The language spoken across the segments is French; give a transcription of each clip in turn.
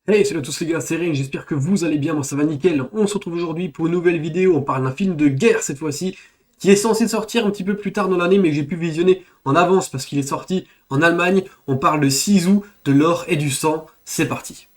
Hey, salut à tous les gars, c'est Ring, j'espère que vous allez bien, moi ça va nickel. On se retrouve aujourd'hui pour une nouvelle vidéo, on parle d'un film de guerre cette fois-ci, qui est censé sortir un petit peu plus tard dans l'année, mais que j'ai pu visionner en avance parce qu'il est sorti en Allemagne. On parle de Sisu, de l'or et du sang, c'est parti.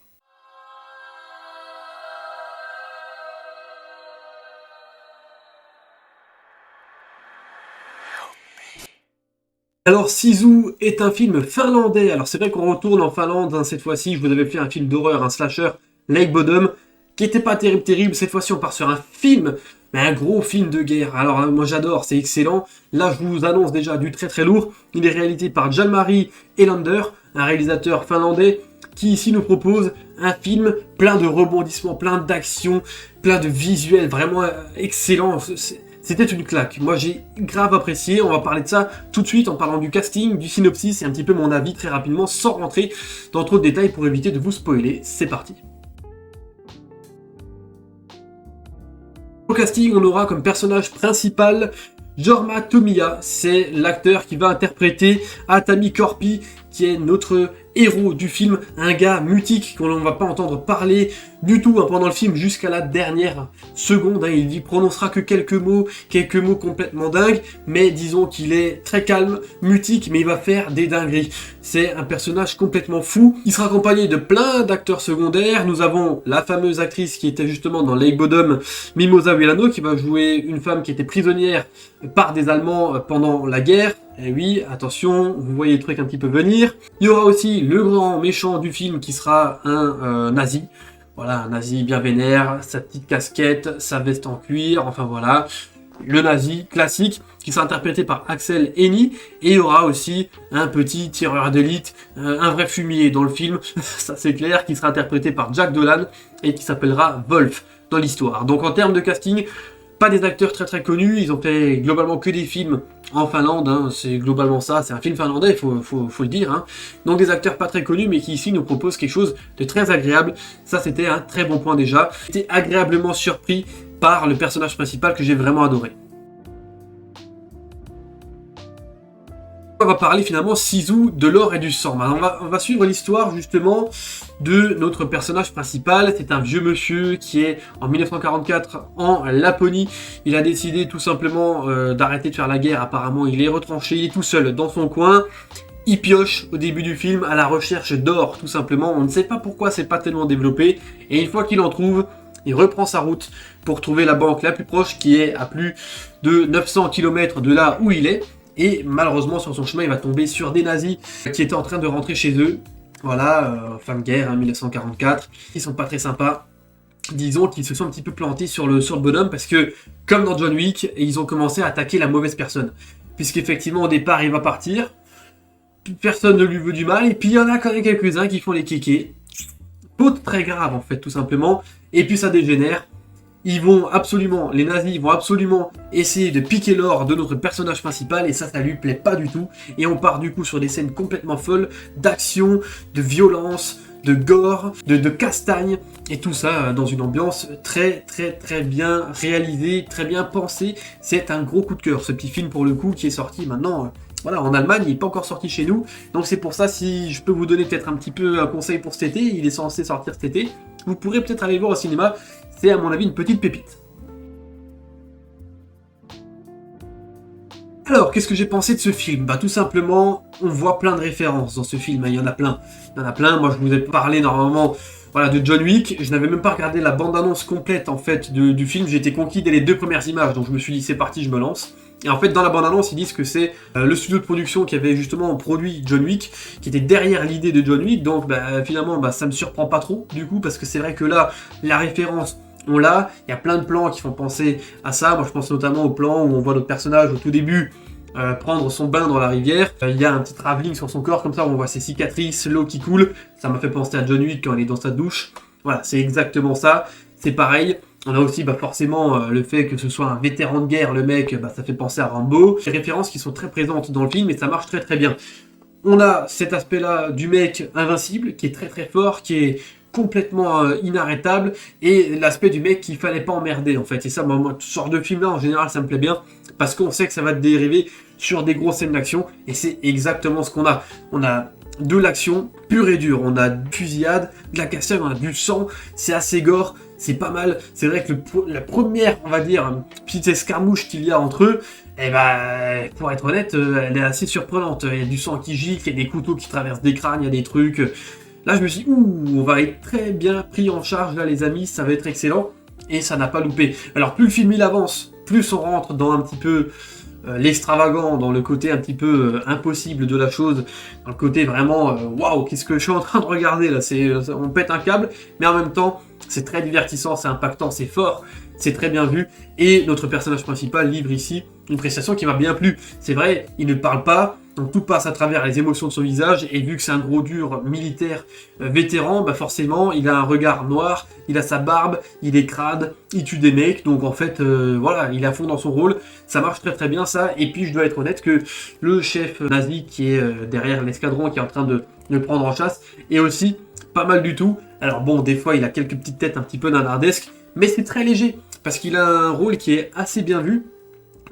Alors, Sisu est un film finlandais. Alors, c'est vrai qu'on retourne en Finlande, hein, cette fois-ci. Je vous avais fait un film d'horreur, un slasher, Lake Bottom, qui était pas terrible. Cette fois-ci, on part sur un film, mais un gros film de guerre. Alors, moi, j'adore, c'est excellent. Là, je vous annonce déjà du très lourd. Il est réalisé par Jalmari Elander, un réalisateur finlandais, qui ici nous propose un film plein de rebondissements, plein d'actions, plein de visuels, vraiment excellent. C'était une claque. Moi, j'ai grave apprécié. On va parler de ça tout de suite en parlant du casting, du synopsis et un petit peu mon avis très rapidement, sans rentrer dans trop de détails pour éviter de vous spoiler. C'est parti. Au casting, on aura comme personnage principal Jorma Tomiya. C'est l'acteur qui va interpréter Atami Korpi, qui est notre héros du film, un gars mutique qu'on ne va pas entendre parler du tout pendant le film jusqu'à la dernière seconde. Il n'y prononcera que quelques mots complètement dingues, mais disons qu'il est très calme, mutique, mais il va faire des dingueries. C'est un personnage complètement fou. Il sera accompagné de plein d'acteurs secondaires. Nous avons la fameuse actrice qui était justement dans Lake Bottom, Mimosa Villano, qui va jouer une femme qui était prisonnière par des Allemands pendant la guerre. Et oui, attention, vous voyez le truc un petit peu venir. Il y aura aussi le grand méchant du film qui sera un nazi. Voilà, un nazi bien vénère, sa petite casquette, sa veste en cuir, enfin voilà. Le nazi classique qui sera interprété par Axel Hennie. Et il y aura aussi un petit tireur d'élite, un vrai fumier dans le film, ça c'est clair, qui sera interprété par Jack Dolan et qui s'appellera Wolf dans l'histoire. Donc en termes de casting, pas des acteurs très connus, ils ont fait globalement que des films en Finlande, hein, c'est globalement ça, c'est un film finlandais, faut le dire. Hein. Donc des acteurs pas très connus, mais qui ici nous proposent quelque chose de très agréable. Ça c'était un très bon point déjà. J'étais agréablement surpris par le personnage principal que j'ai vraiment adoré. On va parler finalement Sisu, de l'or et du sang. On va suivre l'histoire justement de notre personnage principal. C'est un vieux monsieur qui est en 1944 en Laponie. Il a décidé tout simplement d'arrêter de faire la guerre. Apparemment il est retranché, il est tout seul dans son coin. Il pioche au début du film à la recherche d'or tout simplement. On ne sait pas pourquoi, c'est pas tellement développé. Et une fois qu'il en trouve, il reprend sa route pour trouver la banque la plus proche qui est à plus de 900 km de là où il est. Et malheureusement, sur son chemin, il va tomber sur des nazis qui étaient en train de rentrer chez eux. Voilà, fin de guerre, 1944. Ils sont pas très sympas. Disons qu'ils se sont un petit peu plantés sur le bonhomme parce que, comme dans John Wick, ils ont commencé à attaquer la mauvaise personne. Puisqu'effectivement, au départ, il va partir. Personne ne lui veut du mal. Et puis, il y en a quand même quelques-uns qui font les kékés. Faute très grave, en fait, tout simplement. Et puis, ça dégénère. Les nazis vont absolument essayer de piquer l'or de notre personnage principal et ça lui plaît pas du tout. Et on part du coup sur des scènes complètement folles, d'action, de violence, de gore, de castagne et tout ça dans une ambiance très bien réalisée, très bien pensée. C'est un gros coup de cœur ce petit film pour le coup qui est sorti maintenant. Voilà, en Allemagne, il n'est pas encore sorti chez nous. Donc c'est pour ça, si je peux vous donner peut-être un petit peu un conseil pour cet été, il est censé sortir cet été, vous pourrez peut-être aller le voir au cinéma. C'est à mon avis une petite pépite. Alors, qu'est-ce que j'ai pensé de ce film? Tout simplement, on voit plein de références dans ce film, il y en a plein. Moi je vous ai parlé normalement de John Wick, je n'avais même pas regardé la bande-annonce complète en fait du film, j'ai été conquis dès les 2 premières images, donc je me suis dit c'est parti, je me lance. Et en fait, dans la bande-annonce, ils disent que c'est le studio de production qui avait justement produit John Wick, qui était derrière l'idée de John Wick, donc finalement ça me surprend pas trop du coup, parce que c'est vrai que là, la référence, on l'a, il y a plein de plans qui font penser à ça. Moi je pense notamment au plan où on voit notre personnage au tout début prendre son bain dans la rivière. Il y a un petit travelling sur son corps comme ça, on voit ses cicatrices, l'eau qui coule. Ça m'a fait penser à John Wick quand il est dans sa douche. Voilà, c'est exactement ça. C'est pareil. On a aussi forcément le fait que ce soit un vétéran de guerre, le mec, ça fait penser à Rambo. Des références qui sont très présentes dans le film et ça marche très bien. On a cet aspect-là du mec invincible qui est très fort, qui est complètement inarrêtable, et l'aspect du mec qu'il fallait pas emmerder en fait. Et ça, moi, ce genre de film là en général ça me plaît bien parce qu'on sait que ça va dériver sur des grosses scènes d'action et c'est exactement ce qu'on a. On a de l'action pure et dure. On a de fusillade, de la cassette, on a du sang, c'est assez gore, c'est pas mal. C'est vrai que la première, on va dire, petite escarmouche qu'il y a entre eux, eh ben, pour être honnête, elle est assez surprenante. Il y a du sang qui gicle, il y a des couteaux qui traversent des crânes, il y a des trucs. Là, je me suis dit, ouh, on va être très bien pris en charge, là, les amis, ça va être excellent. Et ça n'a pas loupé. Alors, plus le film il avance, plus on rentre dans un petit peu l'extravagant, dans le côté un petit peu impossible de la chose, dans le côté vraiment, waouh, qu'est-ce que je suis en train de regarder là, on pète un câble, mais en même temps, c'est très divertissant, c'est impactant, c'est fort, c'est très bien vu, et notre personnage principal livre ici une prestation qui m'a bien plu. C'est vrai, il ne parle pas, donc tout passe à travers les émotions de son visage, et vu que c'est un gros dur militaire vétéran, bah forcément, il a un regard noir, il a sa barbe, il est crade, il tue des mecs, donc en fait, voilà, il est à fond dans son rôle, ça marche très très bien ça, et puis je dois être honnête que le chef nazi qui est derrière l'escadron, qui est en train de le prendre en chasse, est aussi pas mal du tout. Alors bon, des fois, il a quelques petites têtes un petit peu nanardesques, mais c'est très léger, parce qu'il a un rôle qui est assez bien vu,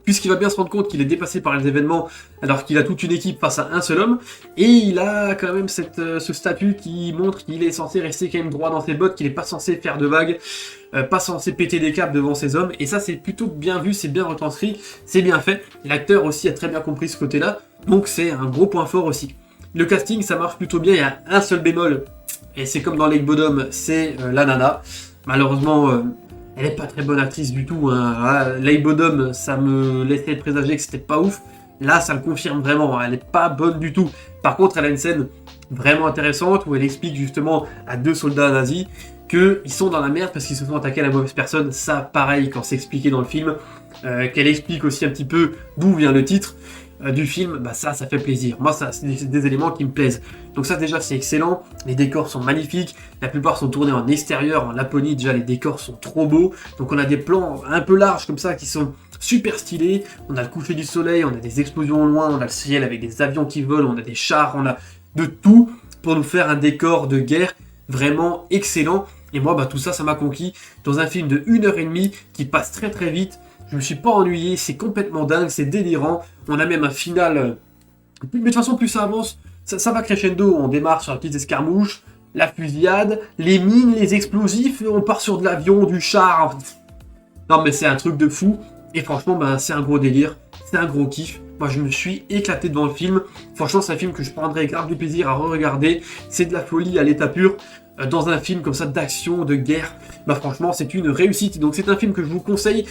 puisqu'il va bien se rendre compte qu'il est dépassé par les événements alors qu'il a toute une équipe face à un seul homme, et il a quand même ce statut qui montre qu'il est censé rester quand même droit dans ses bottes, qu'il n'est pas censé faire de vagues, pas censé péter des câbles devant ses hommes, et ça c'est plutôt bien vu, c'est bien retranscrit, c'est bien fait, l'acteur aussi a très bien compris ce côté-là, donc c'est un gros point fort aussi. Le casting ça marche plutôt bien, il y a un seul bémol, et c'est comme dans Lake Bottom, c'est la nana, malheureusement... elle n'est pas très bonne actrice du tout. Hein. Lake Bottom, ça me laissait présager que c'était pas ouf. Là, ça le confirme vraiment. Elle n'est pas bonne du tout. Par contre, elle a une scène vraiment intéressante où elle explique justement à 2 soldats nazis qu'ils sont dans la merde parce qu'ils se sont attaqués à la mauvaise personne. Ça, pareil, quand c'est expliqué dans le film. Qu'elle explique aussi un petit peu d'où vient le titre du film, bah ça fait plaisir. Moi, ça, c'est des éléments qui me plaisent. Donc ça, déjà, c'est excellent. Les décors sont magnifiques. La plupart sont tournés en extérieur. En Laponie, déjà, les décors sont trop beaux. Donc on a des plans un peu larges comme ça qui sont super stylés. On a le coucher du soleil, on a des explosions au loin, on a le ciel avec des avions qui volent, on a des chars, on a de tout pour nous faire un décor de guerre vraiment excellent. Et moi, bah, tout ça, ça m'a conquis dans un film de 1h30 qui passe très très vite. Je me suis pas ennuyé, c'est complètement dingue, c'est délirant. On a même un final... Mais de toute façon, plus ça avance, ça va crescendo. On démarre sur la petite escarmouche, la fusillade, les mines, les explosifs, on part sur de l'avion, du char. Non mais c'est un truc de fou. Et franchement, bah, c'est un gros délire, c'est un gros kiff. Moi, je me suis éclaté devant le film. Franchement, c'est un film que je prendrais grave du plaisir à re-regarder. C'est de la folie à l'état pur. Dans un film comme ça d'action, de guerre, bah franchement, c'est une réussite. Donc c'est un film que je vous conseille.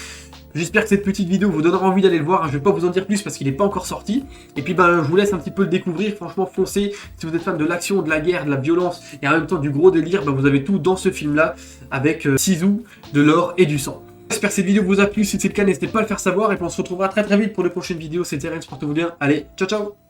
J'espère que cette petite vidéo vous donnera envie d'aller le voir, je vais pas vous en dire plus parce qu'il n'est pas encore sorti. Et puis ben, je vous laisse un petit peu le découvrir, franchement foncez. Si vous êtes fan de l'action, de la guerre, de la violence et en même temps du gros délire, ben, vous avez tout dans ce film là avec Sisu, de l'or et du sang. J'espère que cette vidéo vous a plu, si c'est le cas n'hésitez pas à le faire savoir et puis on se retrouvera très très vite pour de prochaines vidéos. C'était Rennes, portez-vous bien, allez, ciao ciao.